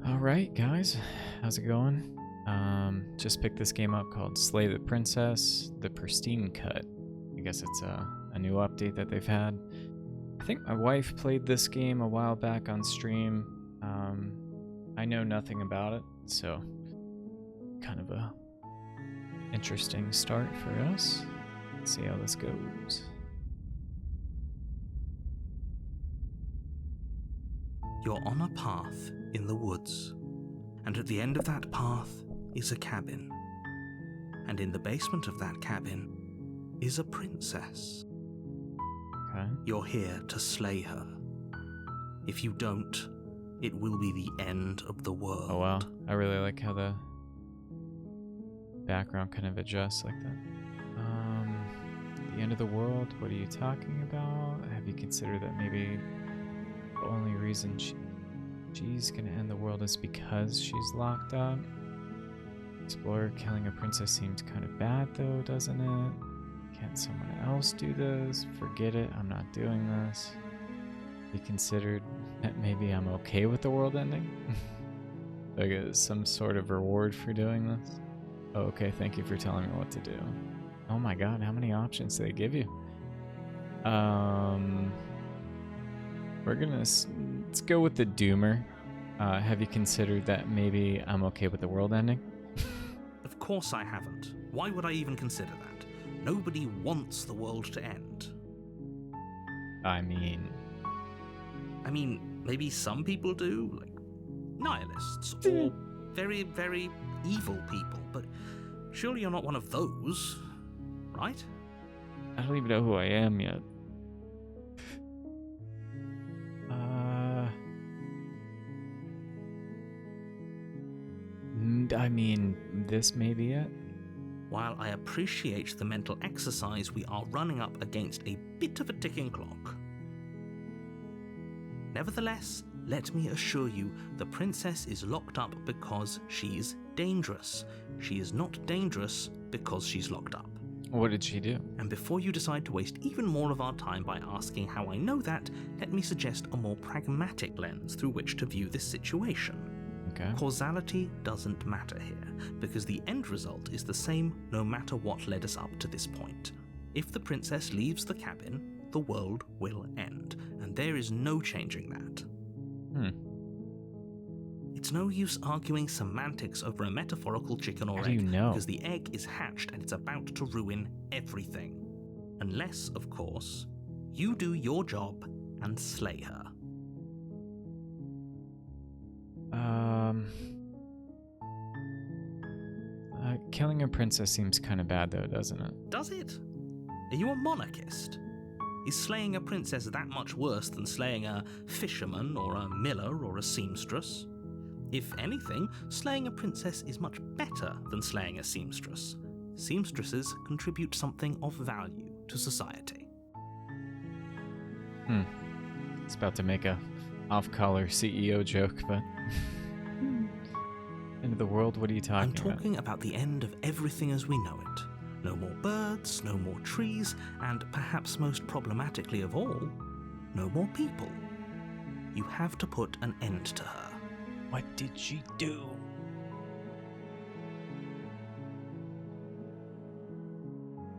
Alright, guys. How's it going? Just picked this game up called Slay the Princess The Pristine Cut. I guess it's a new update that they've had. I think my wife played this game a while back on stream. I know nothing about it, so kind of a interesting start for us. Let's see how this goes. You're on a path in the woods, and at the end of that path is a cabin. And in the basement of that cabin is a princess. Okay. You're here to slay her. If you don't, it will be the end of the world. Oh wow, I really like how the background kind of adjusts like that. The end of the world, what are you talking about? Have you considered that maybe the only reason she's gonna end the world is because she's locked up? Explorer killing a princess seems kind of bad though, doesn't it? Can't someone else do this? Forget it, I'm not doing this. You considered that maybe I'm okay with the world ending? Like some sort of reward for doing this? Oh, okay, thank you for telling me what to do. Oh my god, how many options do they give you? We're gonna, let's go with the doomer. Have you considered that maybe I'm okay with the world ending? Of course I haven't. Why would I even consider that? Nobody wants the world to end. I mean, maybe some people do, like nihilists, or very, very evil people, but surely you're not one of those, right? I don't even know who I am yet. I mean, this may be it. While I appreciate the mental exercise, we are running up against a bit of a ticking clock. Nevertheless, let me assure you, the princess is locked up because she's dangerous. She is not dangerous because she's locked up. What did she do? And before you decide to waste even more of our time by asking how I know that, let me suggest a more pragmatic lens through which to view this situation. Okay. Causality doesn't matter here, because the end result is the same no matter what led us up to this point. If the princess leaves the cabin, the world will end, and there is no changing that. It's no use arguing semantics over a metaphorical chicken or How egg, do you know? because the egg is hatched and it's about to ruin everything. Unless, of course, you do your job and slay her. Killing a princess seems kind of bad though, doesn't it? Does it? Are you a monarchist? Is slaying a princess that much worse than slaying a fisherman or a miller or a seamstress? If anything, slaying a princess is much better than slaying a seamstress. Seamstresses contribute something of value to society. It's about to make a off-color CEO joke, but... End of the world, what are you talking about? I'm talking about the end of everything as we know it. No more birds, no more trees, and perhaps most problematically of all, no more people. You have to put an end to her. What did she do?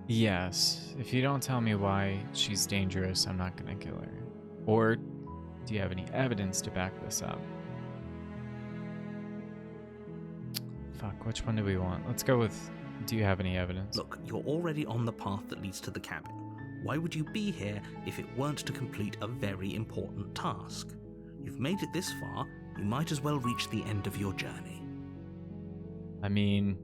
Yes, if you don't tell me why she's dangerous, I'm not gonna kill her. Or, do you have any evidence to back this up? Fuck, which one do we want? Let's go with, do you have any evidence? Look, you're already on the path that leads to the cabin. Why would you be here if it weren't to complete a very important task? You've made it this far, you might as well reach the end of your journey. I mean...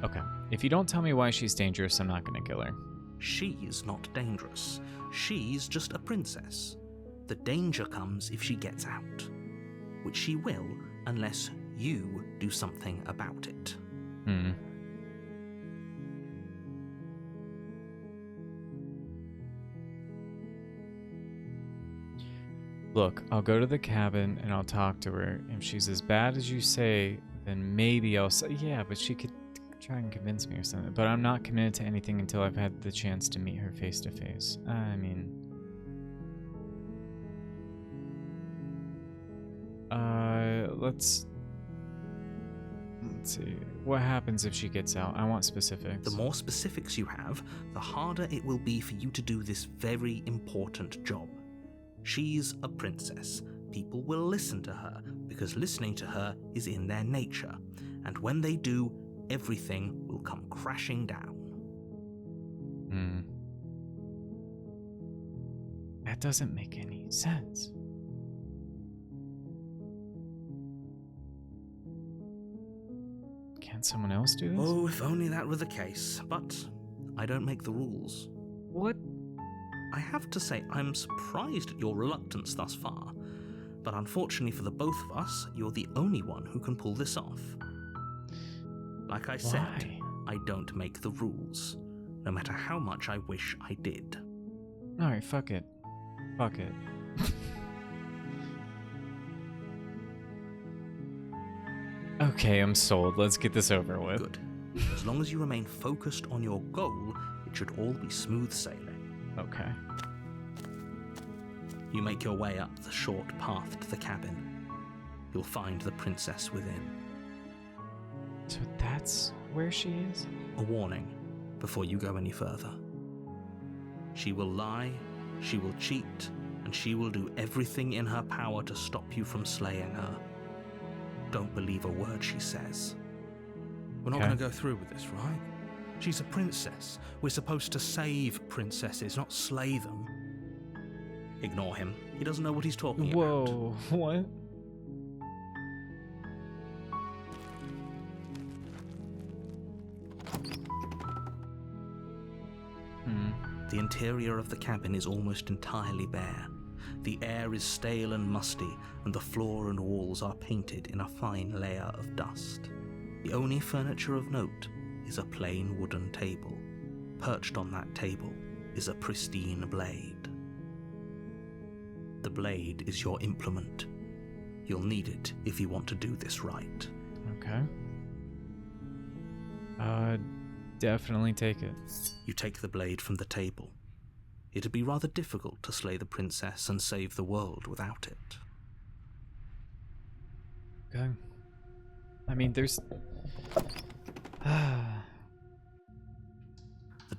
Okay, if you don't tell me why she's dangerous, I'm not gonna kill her. She's not dangerous. She's just a princess. The danger comes if she gets out. Which she will, unless you do something about it. Look, I'll go to the cabin and I'll talk to her. If she's as bad as you say, then maybe I'll say, yeah, but she could try and convince me or something. But I'm not committed to anything until I've had the chance to meet her face to face. I mean... Let's see. What happens if she gets out? I want specifics. The more specifics you have, the harder it will be for you to do this very important job. She's a princess. People will listen to her, because listening to her is in their nature. And when they do, everything will come crashing down. That doesn't make any sense. Can someone else do this? Oh, if only that were the case. But I don't make the rules. What? I have to say, I'm surprised at your reluctance thus far. But unfortunately for the both of us, you're the only one who can pull this off. Like I said, Why? I don't make the rules, no matter how much I wish I did. Alright, fuck it. Fuck it. Okay, I'm sold. Let's get this over with. Good. As long as you remain focused on your goal, it should all be smooth sailing. Okay. You make your way up the short path to the cabin. You'll find the princess within. So that's where she is? A warning before you go any further. She will lie, she will cheat, and she will do everything in her power to stop you from slaying her. Don't believe a word she says. We're not Okay. going to go through with this, right? She's a princess. We're supposed to save princesses, not slay them. Ignore him. He doesn't know what he's talking about. Whoa, what? The interior of the cabin is almost entirely bare. The air is stale and musty, and the floor and walls are painted in a fine layer of dust. The only furniture of note is a plain wooden table. Perched on that table is a pristine blade. The blade is your implement. You'll need it if you want to do this right. Okay. Definitely take it. You take the blade from the table. It'd be rather difficult to slay the princess and save the world without it. Okay. I mean, there's... The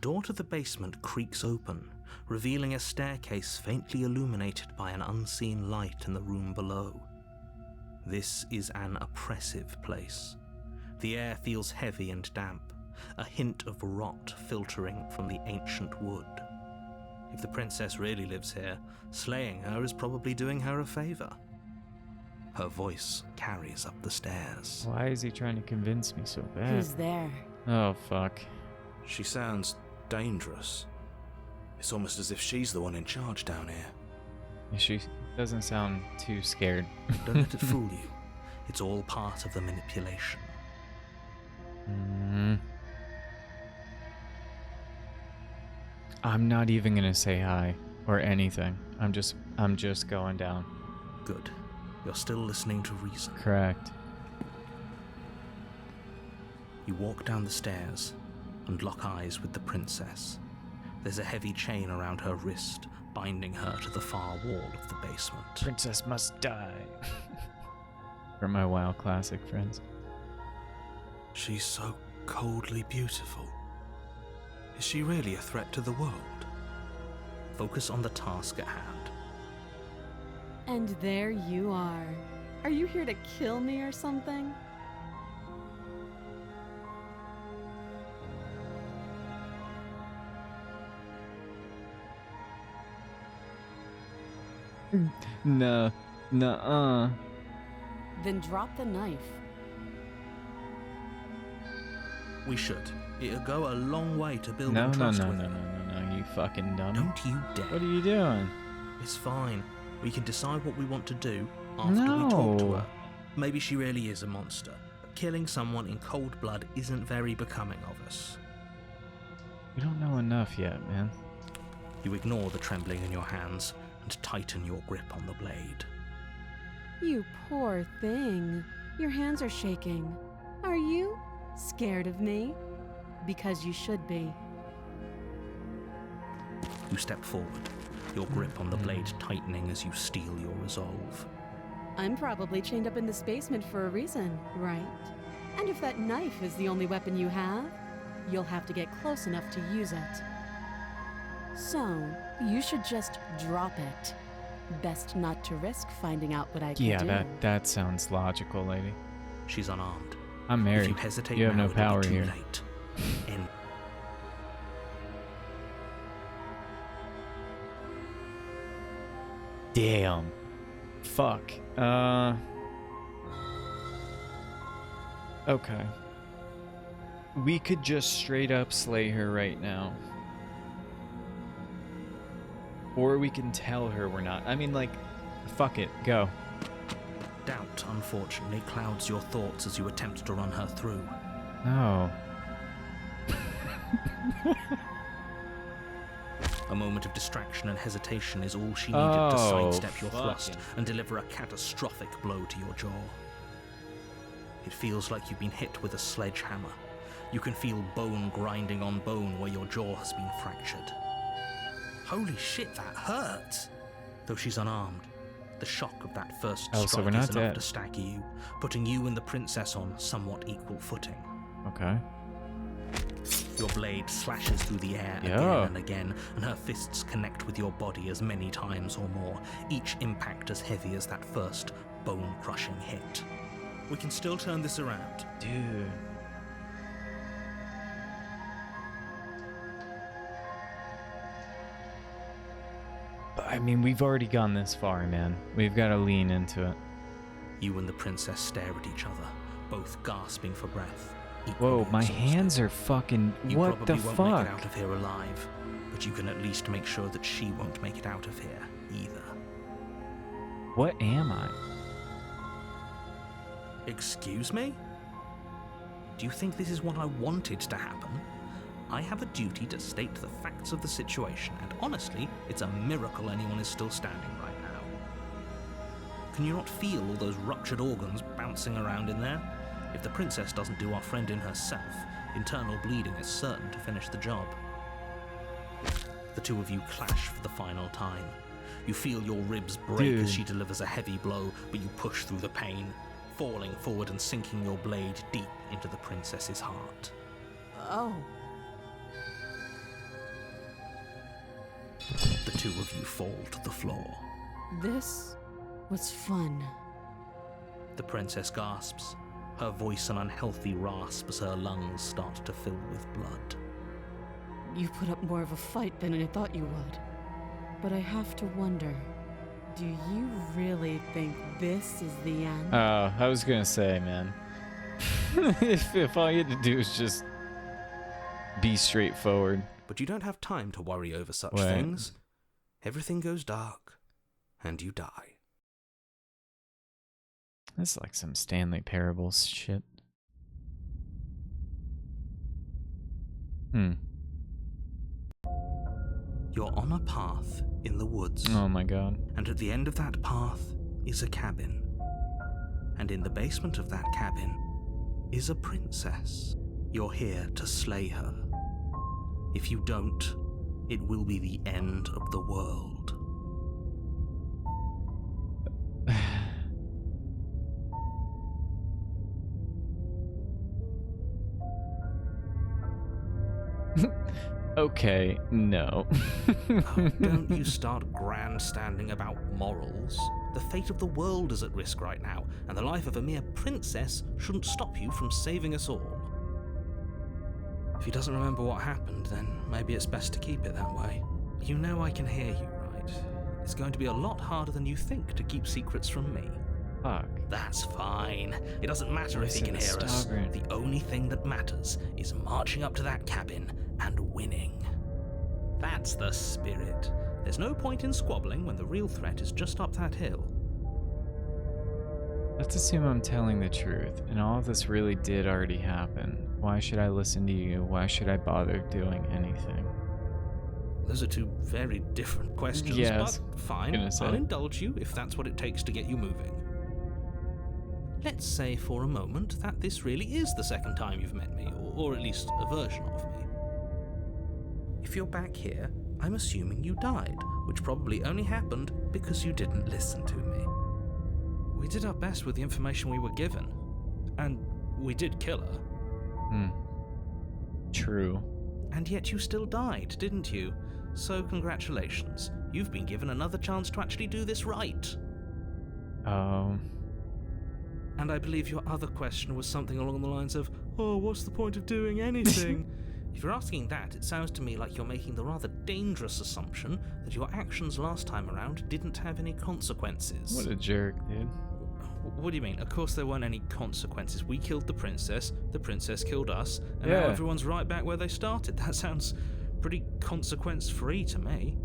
door to the basement creaks open, revealing a staircase faintly illuminated by an unseen light in the room below. This is an oppressive place. The air feels heavy and damp, a hint of rot filtering from the ancient wood. If the princess really lives here, slaying her is probably doing her a favor. Her voice carries up the stairs. Why is he trying to convince me so bad? Who's there? Oh, fuck. She sounds dangerous. It's almost as if she's the one in charge down here. She doesn't sound too scared. Don't let it fool you. It's all part of the manipulation. I'm not even gonna say hi or anything. I'm just going down. Good. You're still listening to reason. Correct. You walk down the stairs and lock eyes with the princess. There's a heavy chain around her wrist, binding her to the far wall of the basement. Princess must die. For my WoW Classic friends. She's so coldly beautiful. Is she really a threat to the world? Focus on the task at hand. And there you are. Are you here to kill me or something? No. Nuh-uh. Then drop the knife. We should. It'll go a long way to build No, no, trust no, with no, her. no, no, no, you fucking dummy. Don't you dare. What are you doing? It's fine. We can decide what we want to do after we talk to No. her. Maybe she really is a monster, but killing someone in cold blood isn't very becoming of us. We don't know enough yet, man. You ignore the trembling in your hands and tighten your grip on the blade. You poor thing. Your hands are shaking. Are you scared of me? Because you should be. You step forward, your grip on the blade tightening as you steel your resolve. I'm probably chained up in this basement for a reason, right? And if that knife is the only weapon you have, you'll have to get close enough to use it. So, you should just drop it. Best not to risk finding out what I can do. Yeah, that sounds logical, lady. She's unarmed. I'm married. If you hesitate You have now, no power it'll be too here. late. In Damn. Fuck. Okay. We could just straight up slay her right now. Or we can tell her we're not. I mean, like, fuck it. Go. doubt, unfortunately, clouds your thoughts as you attempt to run her through. No. A moment of distraction and hesitation is all she needed to Oh, sidestep your thrust fucking- and deliver a catastrophic blow to your jaw. It feels like you've been hit with a sledgehammer. You can feel bone grinding on bone where your jaw has been fractured. Holy shit, that hurts! Though she's unarmed, the shock of that first Oh, so strike we're is not enough dead. to stagger you, putting you and the princess on somewhat equal footing. Okay. Your blade slashes through the air Yeah. again and again, and her fists connect with your body as many times or more, each impact as heavy as that first bone-crushing hit. We can still turn this around. Dude. I mean, we've already gone this far, man. We've got to lean into it. You and the princess stare at each other, both gasping for breath. equally Whoa, my exhausted. hands are fucking... You What the probably won't make it fuck? out of here alive, but you can at least make sure that she won't make it out of here either. What am I? Excuse me? Do you think this is what I wanted to happen? I have a duty to state the facts of the situation, and honestly, it's a miracle anyone is still standing right now. Can you not feel all those ruptured organs bouncing around in there? If the princess doesn't do our friend in herself, internal bleeding is certain to finish the job. The two of you clash for the final time. You feel your ribs break as Dude. she delivers a heavy blow, but you push through the pain, falling forward and sinking your blade deep into the princess's heart. Oh, The two of you fall to the floor. this was fun. The princess gasps, her voice an unhealthy rasp as her lungs start to fill with blood. You put up more of a fight than I thought you would. But I have to wonder, do you really think this is the end? I was gonna say, man. if all you had to do is just be straightforward. But you don't have time to worry over such Wait. things. Everything goes dark, and you die. That's like some Stanley Parables shit. You're on a path in the woods, Oh my god. and at the end of that path is a cabin. And in the basement of that cabin is a princess. You're here to slay her. If you don't, it will be the end of the world. Okay, no. Oh, don't you start grandstanding about morals. The fate of the world is at risk right now, and the life of a mere princess shouldn't stop you from saving us all. If he doesn't remember what happened, then maybe it's best to keep it that way. You know I can hear you, right? It's going to be a lot harder than you think to keep secrets from me. Fuck. That's fine. It doesn't matter if he can hear us. Stubborn. The only thing that matters is marching up to that cabin and winning. That's the spirit. There's no point in squabbling when the real threat is just up that hill. Let's assume I'm telling the truth, and all of this really did already happen. Why should I listen to you? Why should I bother doing anything? Those are two very different questions, Yes, but fine. gonna say. I'll indulge you if that's what it takes to get you moving. Let's say for a moment that this really is the second time you've met me, or at least a version of me. If you're back here, I'm assuming you died, which probably only happened because you didn't listen to me. We did our best with the information we were given. And we did kill her. True. And yet you still died, didn't you? So congratulations. You've been given another chance to actually do this right. Oh. And I believe your other question was something along the lines of, oh, what's the point of doing anything? If you're asking that, it sounds to me like you're making the rather dangerous assumption that your actions last time around didn't have any consequences. What a jerk, dude. What do you mean? Of course there weren't any consequences. We killed the princess killed us, and Yeah. now everyone's right back where they started. That sounds pretty consequence-free to me.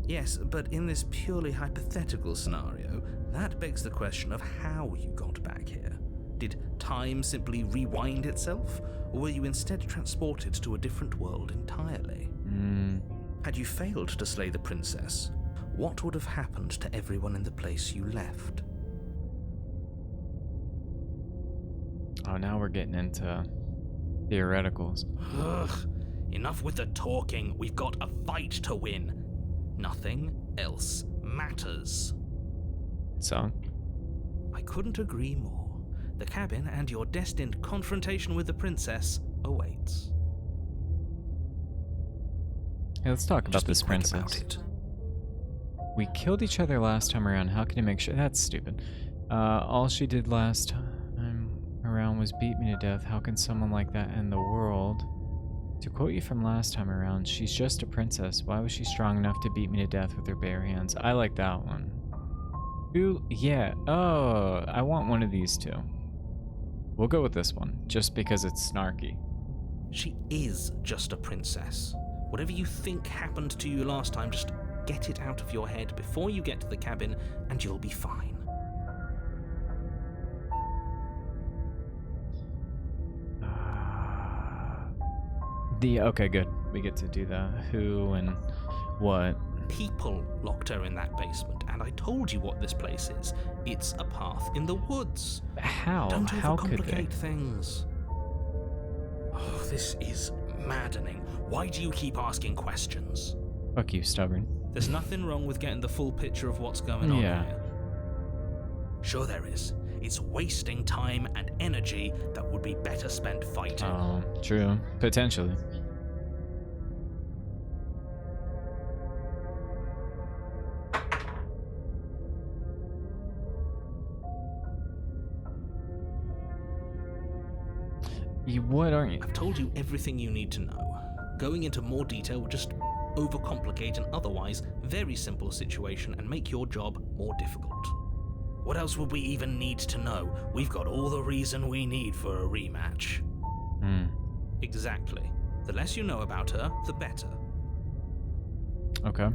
Yes, but in this purely hypothetical scenario, that begs the question of how you got back here. Did time simply rewind itself, or were you instead transported to a different world entirely? Had you failed to slay the princess, what would have happened to everyone in the place you left? Oh, now we're getting into theoreticals. Ugh, enough with the talking. We've got a fight to win. Nothing else matters. So? I couldn't agree more. The cabin and your destined confrontation with the princess awaits. Hey, let's talk about Just this be quick princess. about it. We killed each other last time around. How can you make sure? That's stupid. All she did last time around was beat me to death. How can someone like that end the world? To quote you from last time around, she's just a princess. Why was she strong enough to beat me to death with her bare hands? I like that one. Ooh, yeah. Oh, I want one of these two. We'll go with this one, just because it's snarky. She is just a princess. Whatever you think happened to you last time, just get it out of your head before you get to the cabin, and you'll be fine. Okay, good. We get to do the who and what. People locked her in that basement, and I told you what this place is. It's a path in the woods. How? Don't How could they? overcomplicate things. Oh, this is maddening. Why do you keep asking questions? Fuck you, stubborn. There's nothing wrong with getting the full picture of what's going on Yeah. here. Sure there is. It's wasting time and energy that would be better spent fighting. Oh, true. Potentially. What aren't you? I've told you everything you need to know. Going into more detail would just overcomplicate an otherwise very simple situation and make your job more difficult. What else would we even need to know? We've got all the reason we need for a rematch. Exactly. The less you know about her, the better. Okay.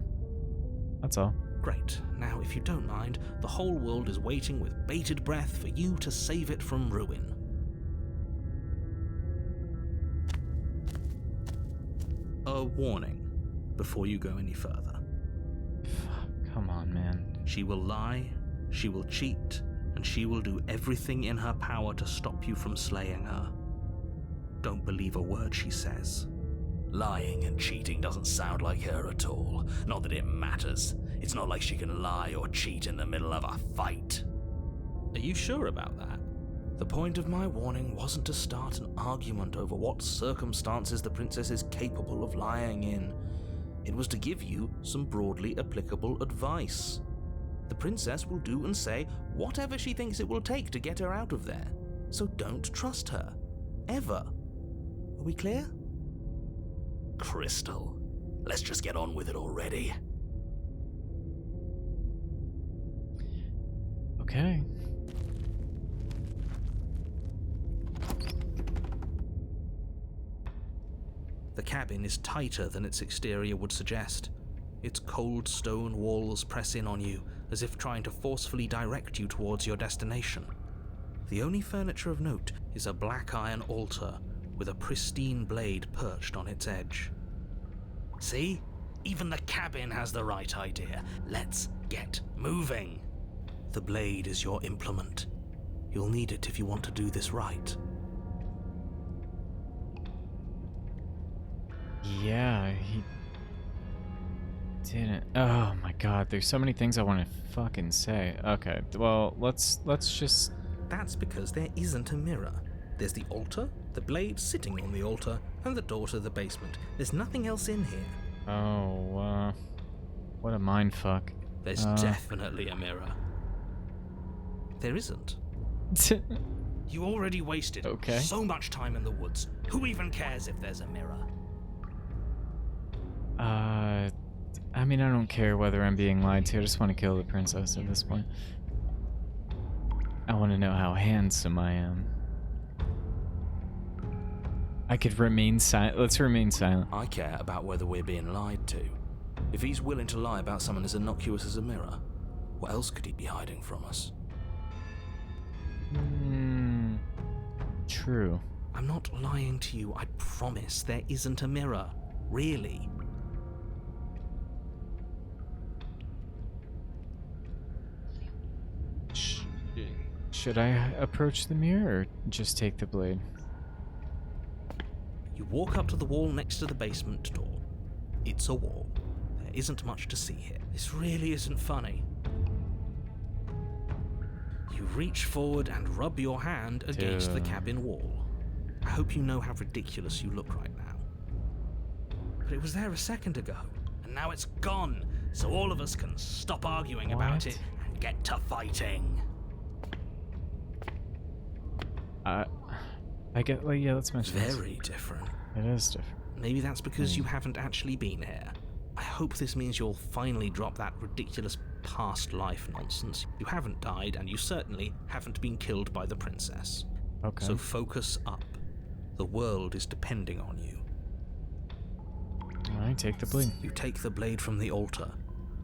That's all. Great. Now, if you don't mind, the whole world is waiting with bated breath for you to save it from ruin. A warning before you go any further. Come on, man. She will lie, she will cheat, and she will do everything in her power to stop you from slaying her. Don't believe a word she says. Lying and cheating doesn't sound like her at all. Not that it matters. It's not like she can lie or cheat in the middle of a fight. Are you sure about that? The point of my warning wasn't to start an argument over what circumstances the princess is capable of lying in. It was to give you some broadly applicable advice. The princess will do and say whatever she thinks it will take to get her out of there. So don't trust her. Ever. Are we clear? Crystal, let's just get on with it already. Okay. The cabin is tighter than its exterior would suggest. Its cold stone walls press in on you, as if trying to forcefully direct you towards your destination. The only furniture of note is a black iron altar with a pristine blade perched on its edge. See? Even the cabin has the right idea. Let's get moving. The blade is your implement. You'll need it if you want to do this right. Yeah, didn't. Oh my god, there's so many things I want to fucking say. Okay, well, let's just... That's because there isn't a mirror. There's the altar, the blade sitting on the altar, and the door to the basement. There's nothing else in here. Oh, what a mindfuck. There's definitely a mirror. There isn't. You already wasted so much time in the woods. Who even cares if there's a mirror? I mean, I don't care whether I'm being lied to. I just want to kill the princess at this point. I want to know how handsome I am. I could remain silent. Let's remain silent. I care about whether we're being lied to. If he's willing to lie about someone as innocuous as a mirror, what else could he be hiding from us? True. I'm not lying to you, I promise. There isn't a mirror. Really. Should I approach the mirror or just take the blade? You walk up to the wall next to the basement door. It's a wall. There isn't much to see here. This really isn't funny. You reach forward and rub your hand against the cabin wall. I hope you know how ridiculous you look right now. But it was there a second ago, and now it's gone, so all of us can stop arguing about it and get to fighting. I get, like, yeah, let's mention this. Very different. It is different. Maybe that's because you haven't actually been here. I hope this means you'll finally drop that ridiculous past life nonsense. You haven't died, and you certainly haven't been killed by the princess. Okay. So focus up. The world is depending on you. Alright, take the blade. You take the blade from the altar.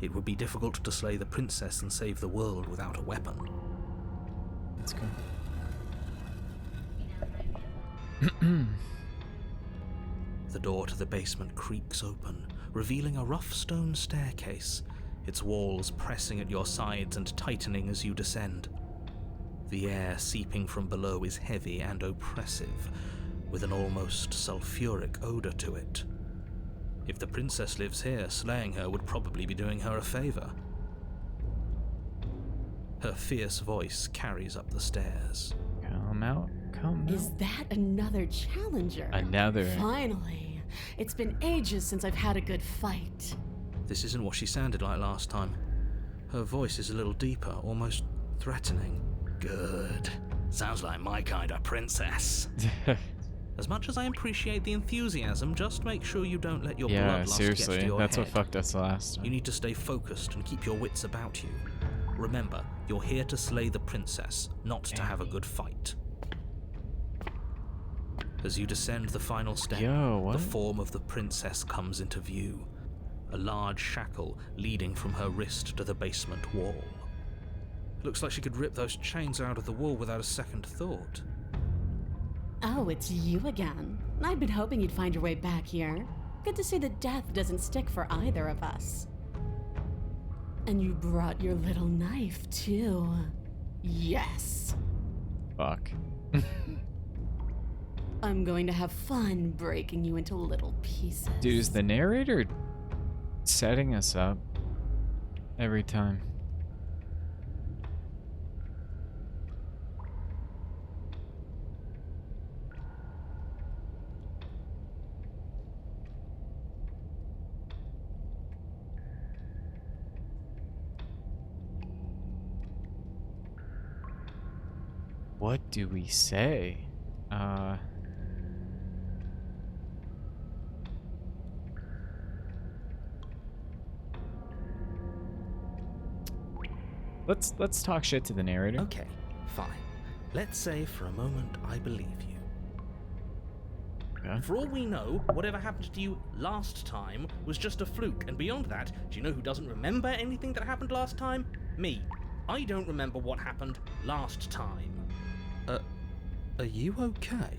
It would be difficult to slay the princess and save the world without a weapon. Let's go. The door to the basement creaks open, revealing a rough stone staircase, its walls pressing at your sides and tightening as you descend. The air seeping from below is heavy and oppressive, with an almost sulfuric odor to it. If the princess lives here, slaying her would probably be doing her a favor. Her fierce voice carries up the stairs. Come out. Come out. Is that another challenger? Another. Finally. It's been ages since I've had a good fight. This isn't what she sounded like last time. Her voice is a little deeper, almost threatening. Good. Sounds like my kind of princess. As much as I appreciate the enthusiasm, just make sure you don't let your bloodlust get to your that's head. what fucked us last time. You need to stay focused and keep your wits about you. Remember, you're here to slay the princess, not to have a good fight. As you descend the final step, the form of the princess comes into view. A large shackle leading from her wrist to the basement wall. Looks like she could rip those chains out of the wall without a second thought. Oh, it's you again. I'd been hoping you'd find your way back here. Good to see that death doesn't stick for either of us. And you brought your little knife, too. Yes. Fuck. I'm going to have fun breaking you into little pieces. Dude, is the narrator setting us up every time? What do we say? Let's talk shit to the narrator. Okay, fine. Let's say for a moment I believe you. Okay. For all we know, whatever happened to you last time was just a fluke, and beyond that, do you know who doesn't remember anything that happened last time? Me. I don't remember what happened last time. Are you okay?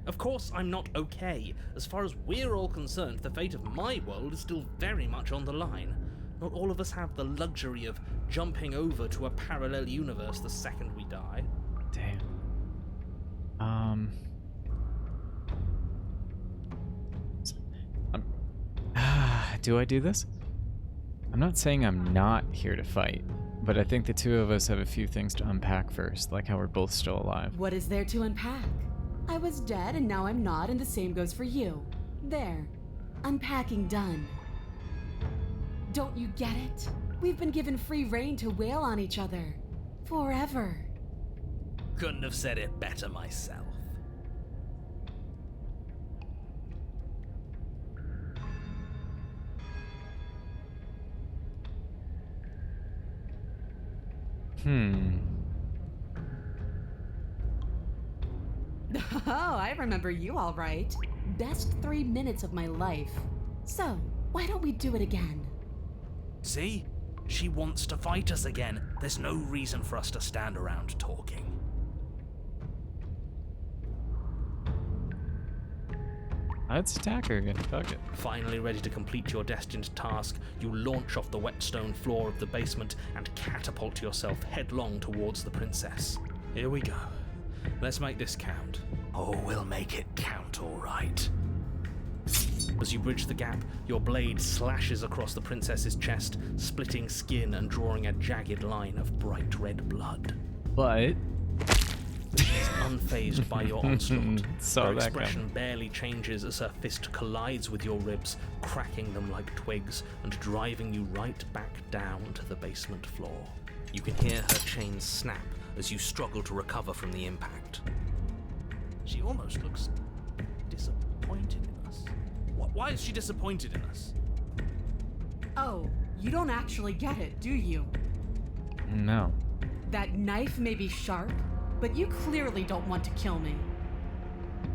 Of course I'm not okay. As far as we're all concerned, the fate of my world is still very much on the line. Not all of us have the luxury of jumping over to a parallel universe the second we die. Damn. Do I do this? I'm not saying I'm not here to fight, but I think the two of us have a few things to unpack first, like how we're both still alive. What is there to unpack? I was dead and now I'm not, and the same goes for you. There. Unpacking done. Don't you get it? We've been given free rein to wail on each other. Forever. Couldn't have said it better myself. Oh, I remember you all right. Best 3 minutes of my life. So, why don't we do it again? See? She wants to fight us again. There's no reason for us to stand around talking. Let's attack her again. Fuck it. Finally ready to complete your destined task, you launch off the wet stone floor of the basement and catapult yourself headlong towards the princess. Here we go. Let's make this count. Oh, we'll make it count, all right. As you bridge the gap, your blade slashes across the princess's chest, splitting skin and drawing a jagged line of bright red blood. But She's unfazed by your onslaught. Saw Her that expression coming. barely changes as her fist collides with your ribs, cracking them like twigs and driving you right back down to the basement floor. You can hear her chains snap as you struggle to recover from the impact. She almost looks disappointed in us. Why is she disappointed in us? Oh, you don't actually get it, do you? no. That knife may be sharp, but you clearly don't want to kill me.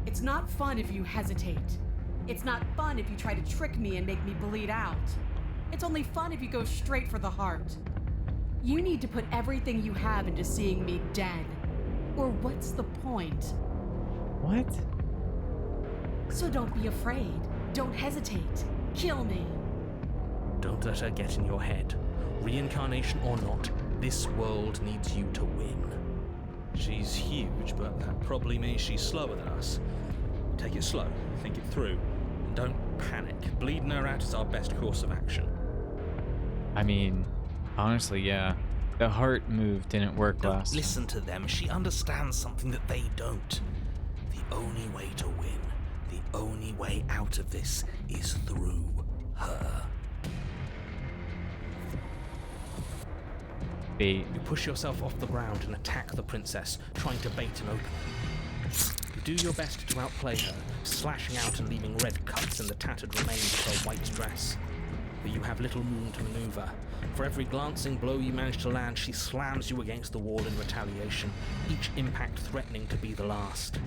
It's not fun if you hesitate. It's not fun if you try to trick me and make me bleed out. It's only fun if you go straight for the heart. You need to put everything you have into seeing me dead. Or what's the point? What? So don't be afraid. Don't hesitate. Kill me. Don't let her get in your head. Reincarnation or not, this world needs you to win. She's huge, but that probably means she's slower than us. Take it slow, think it through, and don't panic. Bleeding her out is our best course of action. I mean, honestly, yeah. The heart move didn't work Don't last time. listen to them. She understands something that they don't. The only way to win, the only way out of this is through her. Bait. You push yourself off the ground and attack the princess, trying to bait an opening. You do your best to outplay her, slashing out and leaving red cuts in the tattered remains of her white dress. But you have little room to maneuver. For every glancing blow you manage to land, she slams you against the wall in retaliation, each impact threatening to be the last.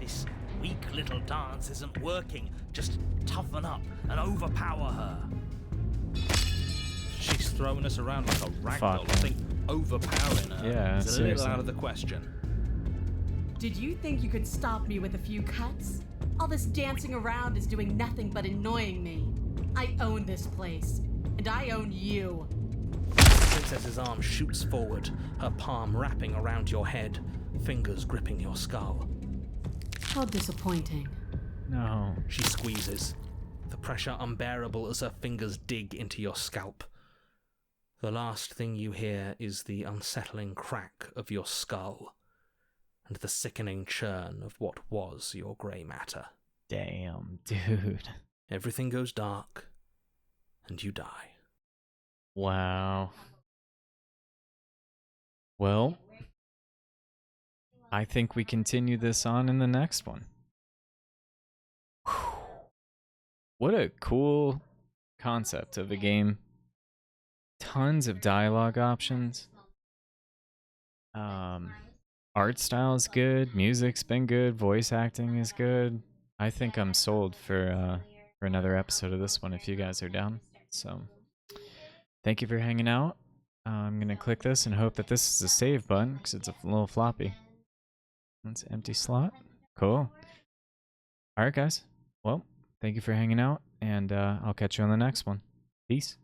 This weak little dance isn't working. Just toughen up and overpower her. She's throwing us around like a ragdoll. Fuck. I think overpowering her Yeah, is a little seriously. out of the question. Did you think you could stop me with a few cuts? All this dancing around is doing nothing but annoying me. I own this place, and I own you. The princess's arm shoots forward, her palm wrapping around your head, fingers gripping your skull. How disappointing. No. She squeezes, the pressure unbearable as her fingers dig into your scalp. The last thing you hear is the unsettling crack of your skull and the sickening churn of what was your grey matter. Damn, dude. Everything goes dark, and you die. Wow. Well, I think we continue this on in the next one. Whew. What a cool concept of a game. Tons of dialogue options. Art style is good. Music's been good. Voice acting is good. I think I'm sold for another episode of this one if you guys are down. So, thank you for hanging out. I'm gonna click this and hope that this is a save button because it's a little floppy. That's an empty slot. Cool. All right, guys. Well, thank you for hanging out, and I'll catch you on the next one. Peace.